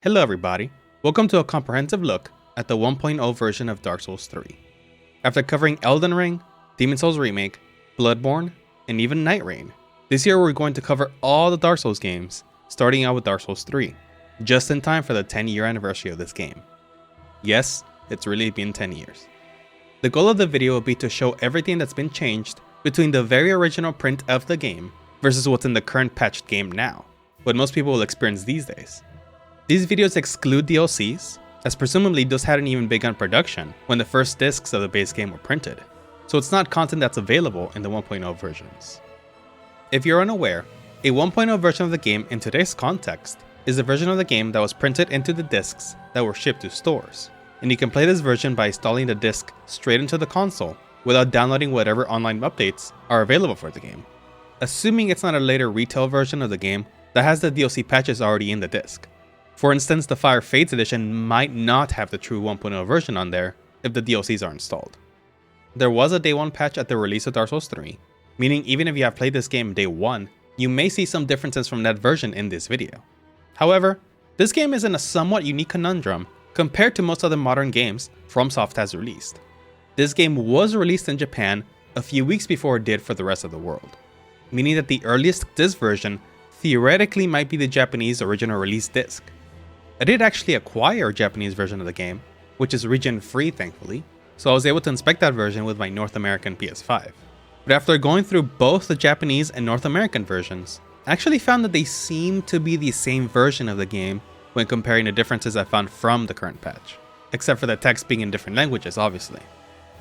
Hello everybody, welcome to a comprehensive look at the 1.0 version of Dark Souls 3. After covering Elden Ring, Demon's Souls Remake, Bloodborne, and even Night Rain, this year we're going to cover all the Dark Souls games, starting out with Dark Souls 3, just in time for the 10-year anniversary of this game. Yes, it's really been 10 years. The goal of the video will be to show everything that's been changed between the very original print of the game versus what's in the current patched game now, what most people will experience these days. These videos exclude DLCs, as presumably those hadn't even begun production when the first discs of the base game were printed, so it's not content that's available in the 1.0 versions. If you're unaware, a 1.0 version of the game in today's context is a version of the game that was printed into the discs that were shipped to stores, and you can play this version by installing the disc straight into the console without downloading whatever online updates are available for the game, assuming it's not a later retail version of the game that has the DLC patches already in the disc. For instance, the Fire Fades edition might not have the true 1.0 version on there if the DLCs are installed. There was a day 1 patch at the release of Dark Souls 3, meaning even if you have played this game day 1, you may see some differences from that version in this video. However, this game is in a somewhat unique conundrum compared to most other modern games FromSoft has released. This game was released in Japan a few weeks before it did for the rest of the world, meaning that the earliest disc version theoretically might be the Japanese original release disc. I did actually acquire a Japanese version of the game, which is region free thankfully, so I was able to inspect that version with my North American PS5. But after going through both the Japanese and North American versions, I actually found that they seem to be the same version of the game when comparing the differences I found from the current patch, except for the text being in different languages obviously.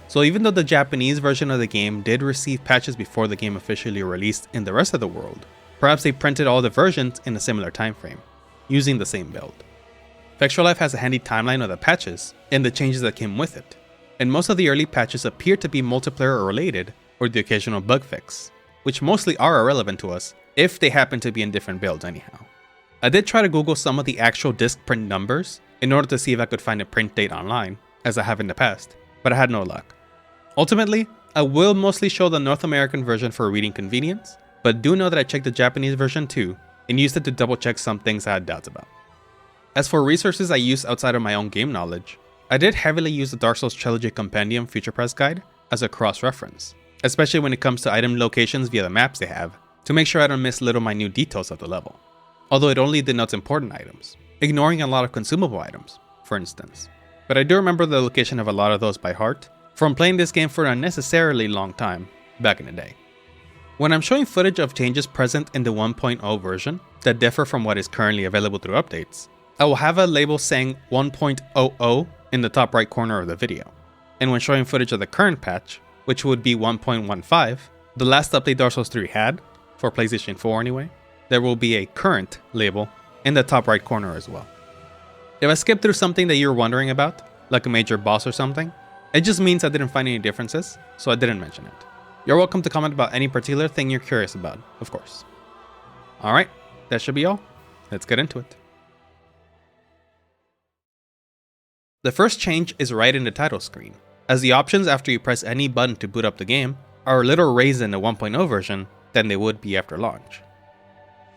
So even though the Japanese version of the game did receive patches before the game officially released in the rest of the world, perhaps they printed all the versions in a similar time frame, using the same build. Extra Life has a handy timeline of the patches and the changes that came with it, and most of the early patches appear to be multiplayer related or the occasional bug fix, which mostly are irrelevant to us if they happen to be in different builds anyhow. I did try to Google some of the actual disc print numbers in order to see if I could find a print date online, as I have in the past, but I had no luck. Ultimately, I will mostly show the North American version for reading convenience, but do know that I checked the Japanese version too and used it to double check some things I had doubts about. As for resources I used outside of my own game knowledge, I did heavily use the Dark Souls Trilogy Compendium Future Press Guide as a cross-reference, especially when it comes to item locations via the maps they have, to make sure I don't miss little minute details of the level. Although it only denotes important items, ignoring a lot of consumable items, for instance. But I do remember the location of a lot of those by heart, from playing this game for an unnecessarily long time back in the day. When I'm showing footage of changes present in the 1.0 version that differ from what is currently available through updates, I will have a label saying 1.00 in the top right corner of the video. And when showing footage of the current patch, which would be 1.15, the last update Dark Souls 3 had, for PlayStation 4 anyway, there will be a current label in the top right corner as well. If I skip through something that you're wondering about, like a major boss or something, it just means I didn't find any differences, so I didn't mention it. You're welcome to comment about any particular thing you're curious about, of course. Alright, that should be all. Let's get into it. The first change is right in the title screen, as the options after you press any button to boot up the game are a little raised in the 1.0 version than they would be after launch.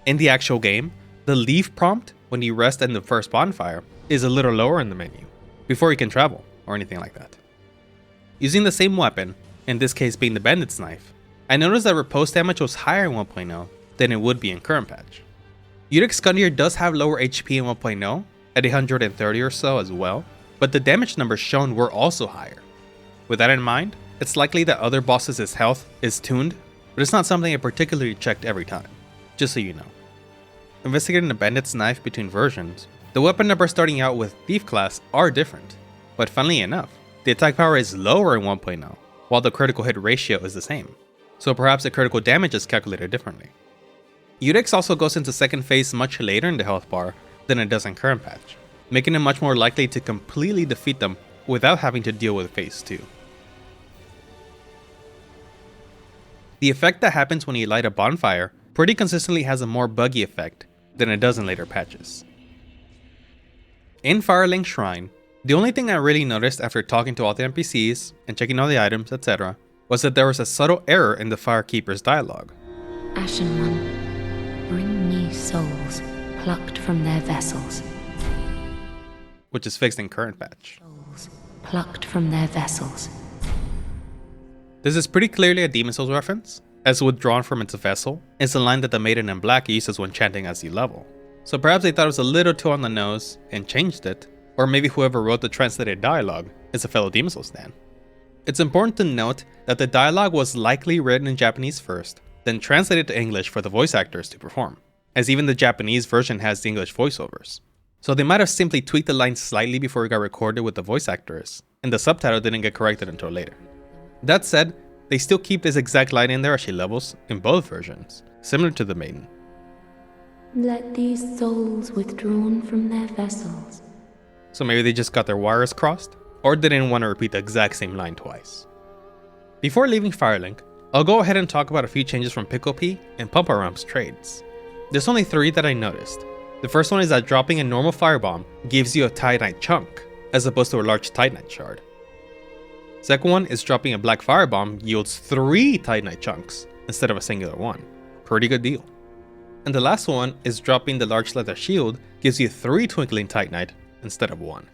In the actual game, the leave prompt when you rest in the first bonfire is a little lower in the menu, before you can travel or anything like that. Using the same weapon, in this case being the Bandit's Knife, I noticed that riposte damage was higher in 1.0 than it would be in current patch. Urix Gundyr does have lower HP in 1.0, at 130 or so as well, but the damage numbers shown were also higher. With that in mind, it's likely that other bosses' health is tuned, but it's not something I particularly checked every time, just so you know. Investigating the Bandit's Knife between versions, the weapon numbers starting out with Thief class are different, but funnily enough, the attack power is lower in 1.0, while the critical hit ratio is the same, so perhaps the critical damage is calculated differently. Urix also goes into second phase much later in the health bar than it does in current patch, making it much more likely to completely defeat them without having to deal with phase 2. The effect that happens when you light a bonfire pretty consistently has a more buggy effect than it does in later patches. In Firelink Shrine, the only thing I really noticed after talking to all the NPCs and checking all the items, etc., was that there was a subtle error in the Firekeeper's dialogue. Ashen One, bring me souls plucked from their vessels. which is fixed in current patch. Souls plucked from their vessels. This is pretty clearly a Demon Souls reference, as withdrawn from its vessel is a line that the Maiden in Black uses when chanting as you level. So perhaps they thought it was a little too on the nose and changed it, or maybe whoever wrote the translated dialogue is a fellow Demon Souls stan. It's important to note that the dialogue was likely written in Japanese first, then translated to English for the voice actors to perform, as even the Japanese version has the English voiceovers. So they might have simply tweaked the lines slightly before it got recorded with the voice actors, and the subtitle didn't get corrected until later. That said, they still keep this exact line in there as she levels in both versions, similar to the Maiden. Let these souls withdrawn from their vessels. So maybe they just got their wires crossed, or they didn't want to repeat the exact same line twice. Before leaving Firelink, I'll go ahead and talk about a few changes from Pickle P and Pumparump's trades. There's only 3 that I noticed. The first one is that dropping a normal firebomb gives you a Titanite chunk, as opposed to a large Titanite shard. Second one is dropping a black firebomb yields 3 Titanite chunks instead of a singular one. Pretty good deal. And the last one is dropping the large leather shield gives you 3 twinkling Titanite instead of 1.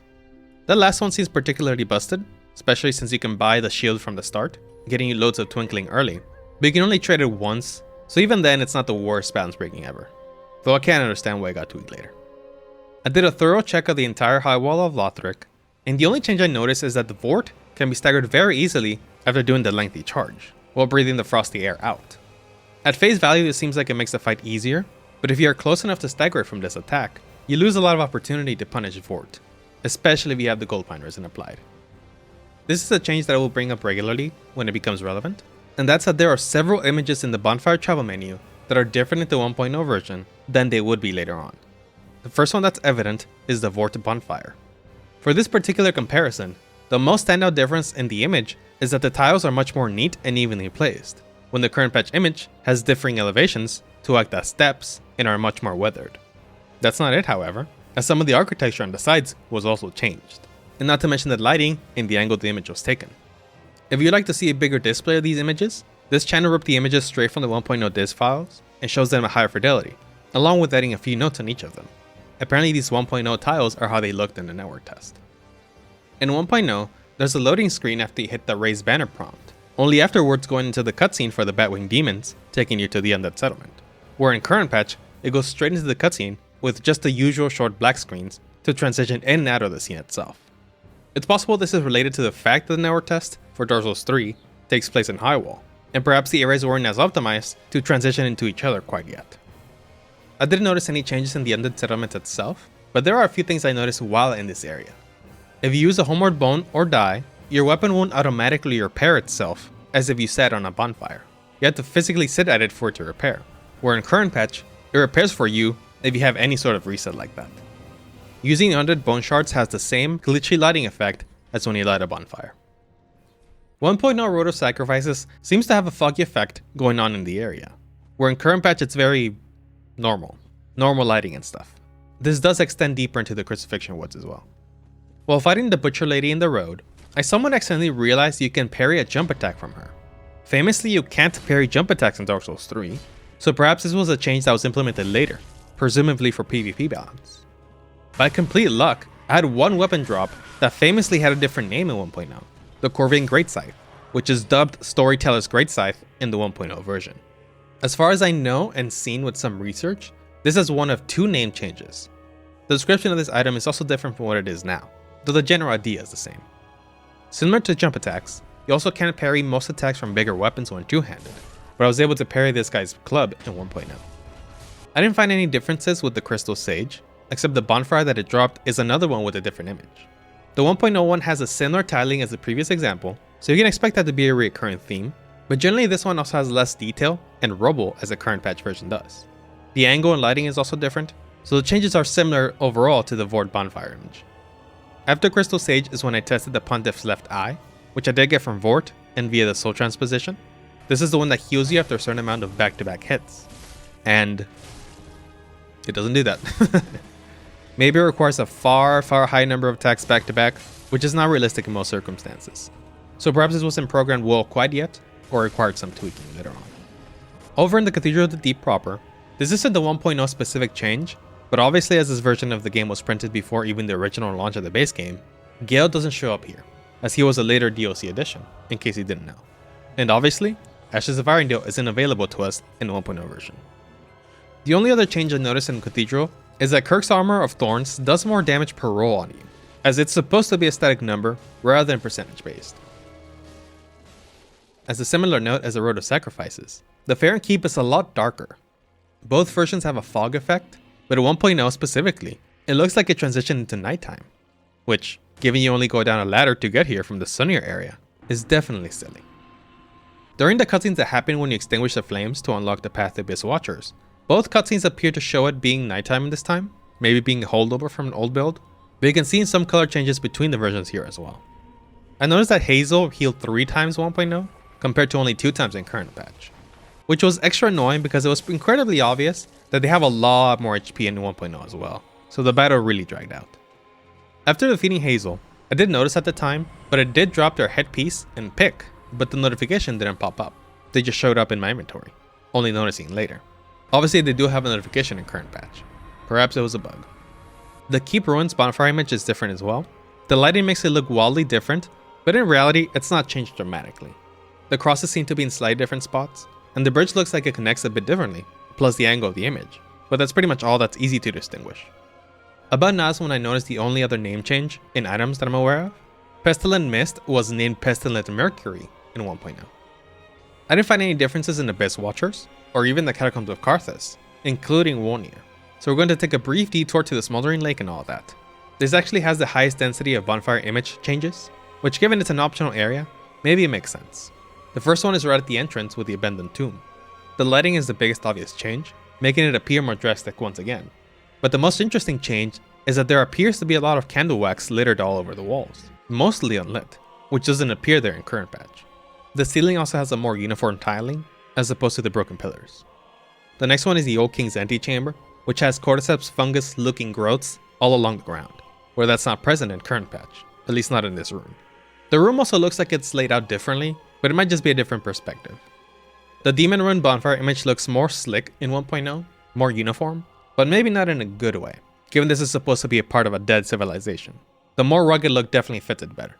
That last one seems particularly busted, especially since you can buy the shield from the start, getting you loads of twinkling early, but you can only trade it once, so even then it's not the worst balance breaking ever. Though I can't understand why it got tweaked later. I did a thorough check of the entire high wall of Lothric, and the only change I noticed is that the Vort can be staggered very easily after doing the lengthy charge, while breathing the frosty air out. At face value, this seems like it makes the fight easier, but if you are close enough to stagger it from this attack, you lose a lot of opportunity to punish Vort, especially if you have the gold mine resin applied. This is a change that I will bring up regularly when it becomes relevant, and that's that there are several images in the bonfire travel menu that are different in the 1.0 version than they would be later on. The first one that's evident is the Vort bonfire. For this particular comparison, the most standout difference in the image is that the tiles are much more neat and evenly placed, when the current patch image has differing elevations to act as steps and are much more weathered. That's not it, however, as some of the architecture on the sides was also changed, and not to mention the lighting and the angle the image was taken. If you'd like to see a bigger display of these images, this channel ripped the images straight from the 1.0 disk files and shows them at higher fidelity, along with adding a few notes on each of them. Apparently these 1.0 tiles are how they looked in the network test. In 1.0, there's a loading screen after you hit the raised banner prompt, only afterwards going into the cutscene for the Batwing demons, taking you to the Undead settlement, where in current patch, it goes straight into the cutscene with just the usual short black screens to transition in and out of the scene itself. It's possible this is related to the fact that the network test for Dark Souls 3 takes place in Highwall, and perhaps the arrays weren't as optimized to transition into each other quite yet. I didn't notice any changes in the Undead settlement itself, but there are a few things I noticed while in this area. If you use a homeward bone or die, your weapon won't automatically repair itself as if you sat on a bonfire. You have to physically sit at it for it to repair, where in current patch, it repairs for you if you have any sort of reset like that. Using Undead bone shards has the same glitchy lighting effect as when you light a bonfire. 1.0 Road of Sacrifices seems to have a foggy effect going on in the area, where in current patch it's very normal lighting and stuff. This does extend deeper into the Crucifixion Woods as well. While fighting the Butcher Lady in the road, I somewhat accidentally realized you can parry a jump attack from her. Famously, you can't parry jump attacks in Dark Souls 3, so perhaps this was a change that was implemented later, presumably for PvP balance. By complete luck, I had one weapon drop that famously had a different name in 1.0, the Corvian Great Scythe, which is dubbed Storyteller's Great Scythe in the 1.0 version. As far as I know and seen with some research, this is one of 2 name changes. The description of this item is also different from what it is now, though the general idea is the same. Similar to jump attacks, you also can't parry most attacks from bigger weapons when two-handed, but I was able to parry this guy's club in 1.0. I didn't find any differences with the Crystal Sage, except the bonfire that it dropped is another one with a different image. The 1.0 one has a similar tiling as the previous example, so you can expect that to be a recurring theme, but generally this one also has less detail and rubble as the current patch version does. The angle and lighting is also different, so the changes are similar overall to the Vort bonfire image. After Crystal Sage is when I tested the Pontiff's left eye, which I did get from Vort and via the soul transposition. This is the one that heals you after a certain amount of back-to-back hits, and it doesn't do that. Maybe it requires a far high number of attacks back-to-back, which is not realistic in most circumstances. So perhaps this wasn't programmed well quite yet, or required some tweaking later on. Over in the Cathedral of the Deep proper, this isn't the 1.0 specific change, But obviously, as this version of the game was printed before even the original launch of the base game, Gale doesn't show up here, as he was a later DLC addition, in case you didn't know. And obviously, Ashes of Arendelle isn't available to us in the 1.0 version. The only other change I noticed in Cathedral is that Kirk's Armor of Thorns does more damage per roll on you, as it's supposed to be a static number rather than percentage based. As a similar note as the Road of Sacrifices, the Faerun Keep is a lot darker. Both versions have a fog effect, but at 1.0 specifically, it looks like it transitioned into nighttime, which, given you only go down a ladder to get here from the sunnier area, is definitely silly. During the cutscenes that happen when you extinguish the flames to unlock the path to Abyss Watchers, both cutscenes appear to show it being nighttime this time, maybe being a holdover from an old build, but you can see some color changes between the versions here as well. I noticed that Hazel healed 3 times 1.0, compared to only 2 times in current patch, which was extra annoying because it was incredibly obvious that they have a lot more HP in 1.0 as well, so the battle really dragged out. After defeating Hazel, I did notice at the time, but it did drop their headpiece and pick, but the notification didn't pop up. They just showed up in my inventory, only noticing later. Obviously they do have a notification in current patch. Perhaps it was a bug. The Keep Ruins bonfire image is different as well. The lighting makes it look wildly different, but in reality it's not changed dramatically. The crosses seem to be in slightly different spots, and the bridge looks like it connects a bit differently, plus the angle of the image, but that's pretty much all that's easy to distinguish. About now is when I noticed the only other name change in items that I'm aware of. Pestilent Mist was named Pestilent Mercury in 1.0. I didn't find any differences in Abyss Watchers, or even the Catacombs of Karthus, including Wonia, so we're going to take a brief detour to the Smoldering Lake and all that. This actually has the highest density of bonfire image changes, which given it's an optional area, maybe it makes sense. The first one is right at the entrance with the abandoned tomb. The lighting is the biggest obvious change, making it appear more drastic once again. But the most interesting change is that there appears to be a lot of candle wax littered all over the walls, mostly unlit, which doesn't appear there in current patch. The ceiling also has a more uniform tiling, as opposed to the broken pillars. The next one is the Old King's Antechamber, which has cordyceps fungus looking growths all along the ground, where that's not present in current patch, at least not in this room. The room also looks like it's laid out differently, but it might just be a different perspective. The Demon Ruin bonfire image looks more slick in 1.0, more uniform, but maybe not in a good way, given this is supposed to be a part of a dead civilization. The more rugged look definitely fits it better.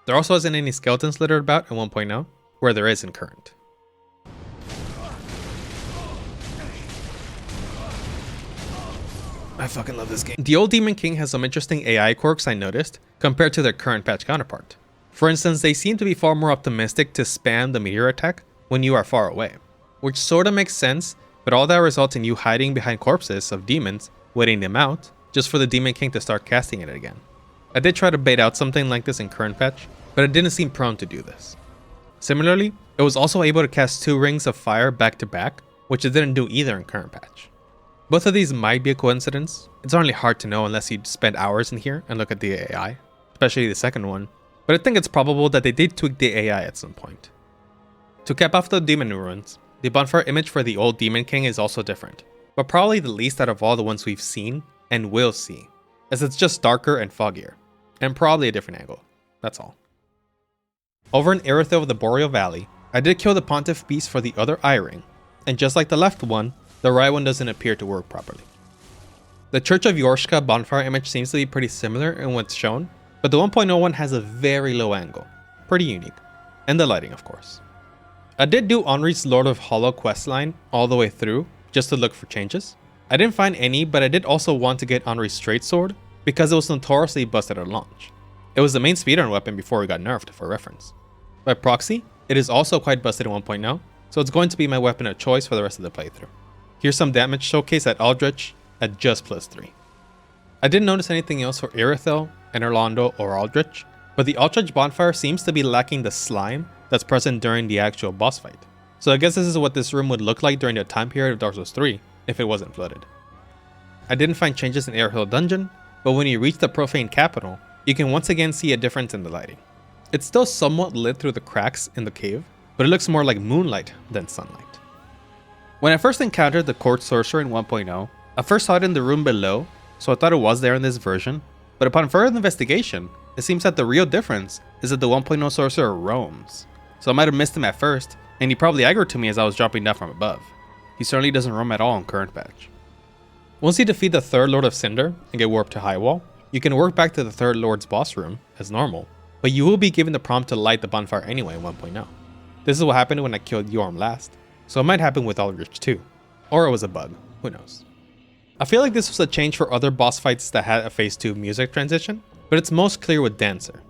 There also isn't any skeletons littered about in 1.0, where there is in current. I fucking love this game. The old Demon King has some interesting AI quirks I noticed, compared to their current patch counterpart. For instance, they seem to be far more optimistic to spam the meteor attack when you are far away, which sorta makes sense, but all that results in you hiding behind corpses of demons, waiting them out, just for the Demon King to start casting it again. I did try to bait out something like this in current patch, but it didn't seem prone to do this. Similarly, it was also able to cast 2 rings of fire back to back, which it didn't do either in current patch. Both of these might be a coincidence. It's only hard to know unless you spend hours in here and look at the AI, especially the second one, but I think it's probable that they did tweak the AI at some point. To cap off the Demon Ruins, the bonfire image for the old Demon King is also different, but probably the least out of all the ones we've seen and will see, as it's just darker and foggier, and probably a different angle, that's all. Over in Irithyll of the Boreal Valley, I did kill the Pontiff Beast for the other eye ring, and just like the left one, the right one doesn't appear to work properly. The Church of Yorshka bonfire image seems to be pretty similar in what's shown, but the 1.0 one has a very low angle, pretty unique, and the lighting of course. I did do Henri's Lord of Hollow questline all the way through, just to look for changes. I didn't find any, but I did also want to get Henri's Straight Sword, because it was notoriously busted at launch. It was the main speedrun weapon before it got nerfed, for reference. By proxy, it is also quite busted in 1.0, so it's going to be my weapon of choice for the rest of the playthrough. Here's some damage showcase at Aldrich at just +3. I didn't notice anything else for Irithyll, Enerlondo, or Aldrich, but the Aldrich bonfire seems to be lacking the slime that's present during the actual boss fight. So I guess this is what this room would look like during the time period of Dark Souls 3 if it wasn't flooded. I didn't find changes in Irithyll Dungeon, but when you reach the Profane Capital, you can once again see a difference in the lighting. It's still somewhat lit through the cracks in the cave, but it looks more like moonlight than sunlight. When I first encountered the Court Sorcerer in 1.0, I first saw it in the room below, so I thought it was there in this version, but upon further investigation, it seems that the real difference is that the 1.0 Sorcerer roams. So I might have missed him at first, and he probably aggroed to me as I was dropping down from above. He certainly doesn't roam at all in current patch. Once you defeat the 3rd Lord of Cinder and get warped to Highwall, you can work back to the 3rd Lord's boss room as normal, but you will be given the prompt to light the bonfire anyway in 1.0. This is what happened when I killed Yorm last, so it might happen with Aldrich too. Or it was a bug, who knows. I feel like this was a change for other boss fights that had a phase 2 music transition, but it's most clear with Dancer.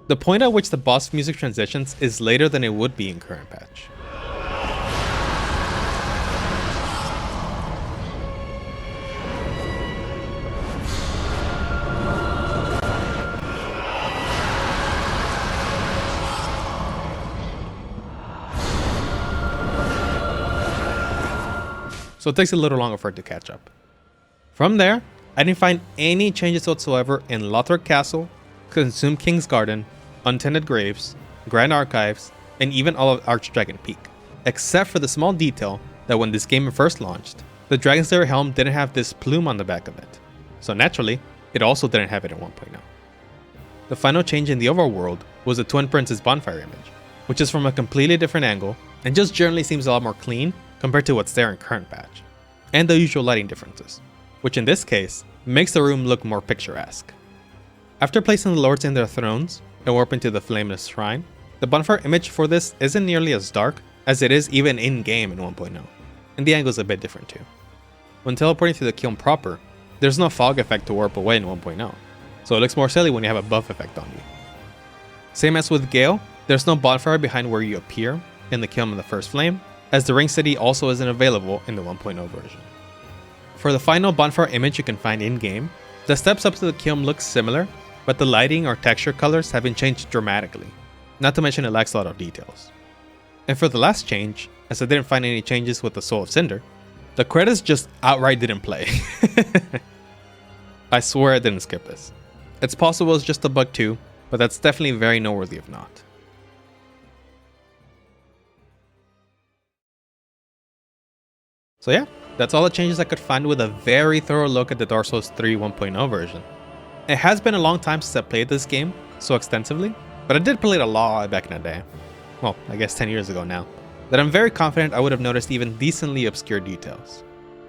The point at which the boss music transitions is later than it would be in current patch. So it takes a little longer for it to catch up. From there, I didn't find any changes whatsoever in Lothric Castle, Consumed King's Garden, Untended Graves, Grand Archives, and even all of Archdragon Peak, except for the small detail that when this game first launched, the Dragonslayer helm didn't have this plume on the back of it, so naturally, it also didn't have it in 1.0. The final change in the overworld was the Twin Prince's bonfire image, which is from a completely different angle and just generally seems a lot more clean compared to what's there in current patch, and the usual lighting differences, which in this case makes the room look more picturesque. After placing the lords in their thrones and warping to the Flameless Shrine, the bonfire image for this isn't nearly as dark as it is even in-game in 1.0, and the angle is a bit different too. When teleporting to the kiln proper, there's no fog effect to warp away in 1.0, so it looks more silly when you have a buff effect on you. Same as with Gale, there's no bonfire behind where you appear in the kiln of the first flame, as the Ring City also isn't available in the 1.0 version. For the final bonfire image you can find in-game, the steps up to the kiln look similar, but the lighting or texture colors have been changed dramatically, not to mention it lacks a lot of details. And for the last change, as I didn't find any changes with the Soul of Cinder, the credits just outright didn't play. I swear I didn't skip this. It's possible it's just a bug too, but that's definitely very noteworthy if not. So yeah, that's all the changes I could find with a very thorough look at the Dark Souls 3 1.0 version. It has been a long time since I played this game so extensively, but I did play it a lot back in the day. Well, I guess 10 years ago now. That I'm very confident I would have noticed even decently obscure details.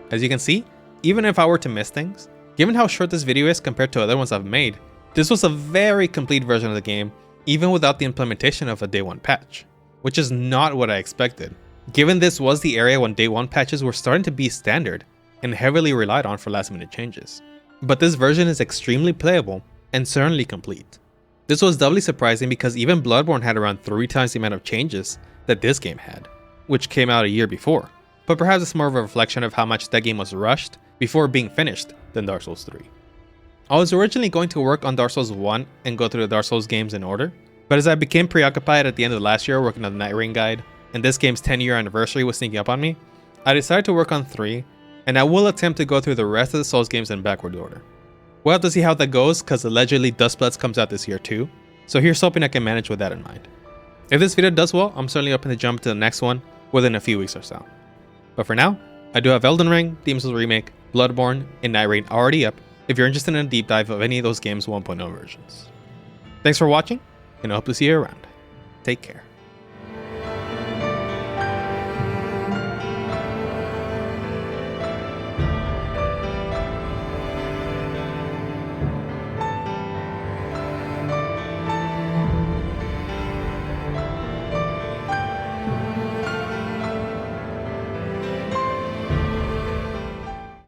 As you can see, even if I were to miss things, given how short this video is compared to other ones I've made, this was a very complete version of the game, even without the implementation of a day 1 patch, which is not what I expected, given this was the area when day 1 patches were starting to be standard and heavily relied on for last minute changes. But this version is extremely playable and certainly complete. This was doubly surprising because even Bloodborne had around 3 times the amount of changes that this game had, which came out a year before, but perhaps it's more of a reflection of how much that game was rushed before being finished than Dark Souls 3. I was originally going to work on Dark Souls 1 and go through the Dark Souls games in order, but as I became preoccupied at the end of last year working on the Night Rain guide, and this game's 10-year anniversary was sneaking up on me, I decided to work on 3, and I will attempt to go through the rest of the Souls games in backward order. We'll have to see how that goes, cause allegedly Dustbloods comes out this year too, so here's hoping I can manage with that in mind. If this video does well, I'm certainly open to jump to the next one within a few weeks or so. But for now, I do have Elden Ring, Demon's Souls Remake, Bloodborne, and Night Rain already up if you're interested in a deep dive of any of those games' 1.0 versions. Thanks for watching, and I hope to see you around. Take care.